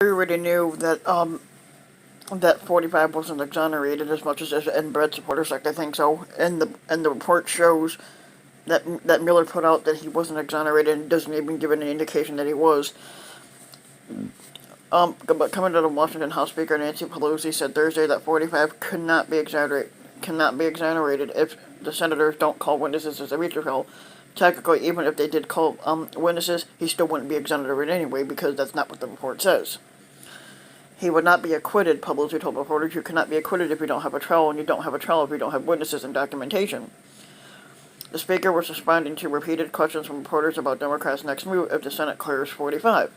We already knew that 45 wasn't exonerated as much as inbred supporters like to think so, and the report shows that Miller put out that he wasn't exonerated and doesn't even give any indication that he was. But coming to the Washington House Speaker Nancy Pelosi said Thursday that 45 cannot be exonerated if the senators don't call witnesses as a trial. Technically, even if they did call witnesses, he still wouldn't be exonerated anyway because that's not what the report says. He would not be acquitted, Pelosi told reporters. You cannot be acquitted if you don't have a trial, and you don't have a trial if you don't have witnesses and documentation. The Speaker was responding to repeated questions from reporters about Democrats' next move if the Senate clears 45.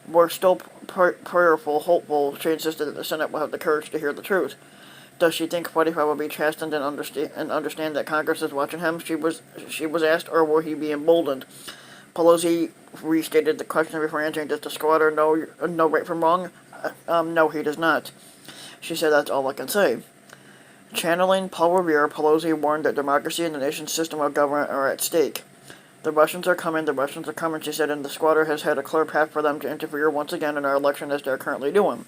We're still prayerful, hopeful, she insisted that the Senate will have the courage to hear the truth. Does she think 45 will be chastened and understand that Congress is watching him? She was asked, or will he be emboldened? Pelosi restated the question before answering, does the squatter know right from wrong? No, he does not. She said, that's all I can say. Channeling Paul Revere, Pelosi warned that democracy and the nation's system of government are at stake. The Russians are coming, she said, and the squatter has had a clear path for them to interfere once again in our election as they're currently doing.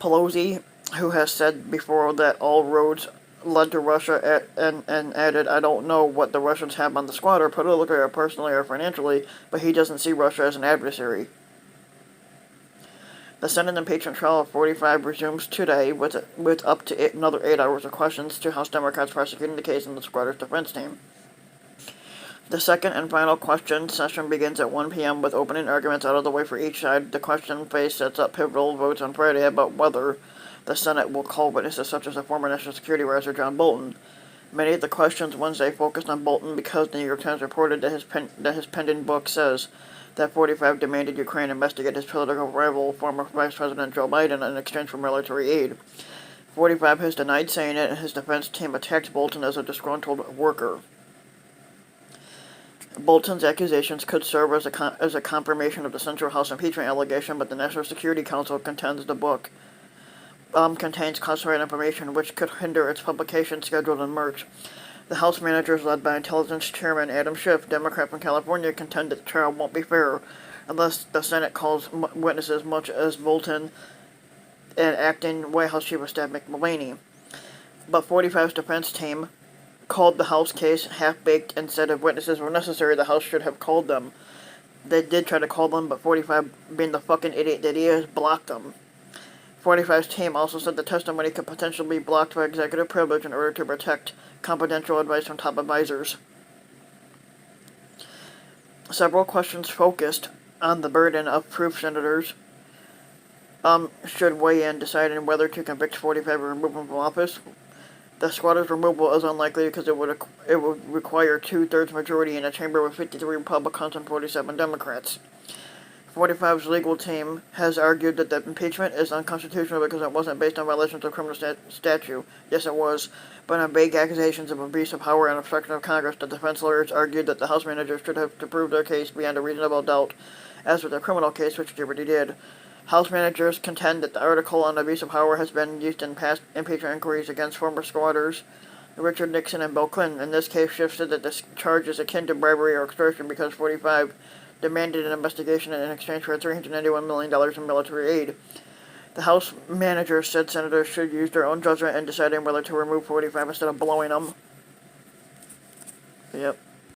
Pelosi, who has said before that all roads led to Russia, and added, I don't know what the Russians have on the squatter, politically or personally or financially, but he doesn't see Russia as an adversary. The Senate impeachment trial of 45 resumes today with up to another 8 hours of questions to House Democrats prosecuting the case and the squatter's defense team. The second and final question session begins at 1 p.m. with opening arguments out of the way for each side. The question phase sets up pivotal votes on Friday about whether the Senate will call witnesses such as the former National Security Advisor John Bolton. Many of the questions Wednesday focused on Bolton because the New York Times reported that his pending book says that 45 demanded Ukraine investigate his political rival, former Vice President Joe Biden, in exchange for military aid. 45 has denied saying it, and his defense team attacked Bolton as a disgruntled worker. Bolton's accusations could serve as a confirmation of the Central House impeachment allegation, but the National Security Council contends the book contains classified information which could hinder its publication scheduled in March. The House managers, led by Intelligence Chairman Adam Schiff, Democrat from California, contend that the trial won't be fair unless the Senate calls witnesses much as Bolton and acting White House Chief of Staff Mick Mulvaney. But 45's defense team called the House case half-baked and said if witnesses were necessary, the House should have called them. They did try to call them, but 45, being the fucking idiot that he is, blocked them. 45's team also said the testimony could potentially be blocked by executive privilege in order to protect confidential advice from top advisors. Several questions focused on the burden of proof senators should weigh in deciding whether to convict 45 or remove him from office. The squatter's removal is unlikely because it would require 2/3 majority in a chamber with 53 Republicans and 47 Democrats. 45's legal team has argued that the impeachment is unconstitutional because it wasn't based on violations of criminal statute. Yes, it was. But on vague accusations of abuse of power and obstruction of Congress, the defense lawyers argued that the House managers should have to prove their case beyond a reasonable doubt, as with the criminal case, which they already did. House managers contend that the article on abuse of power has been used in past impeachment inquiries against former squatters Richard Nixon and Bill Clinton. In this case, Schiff said that this charge is akin to bribery or extortion because 45 demanded an investigation in exchange for $391 million in military aid. The House managers said senators should use their own judgment in deciding whether to remove 45 instead of blowing them. Yep.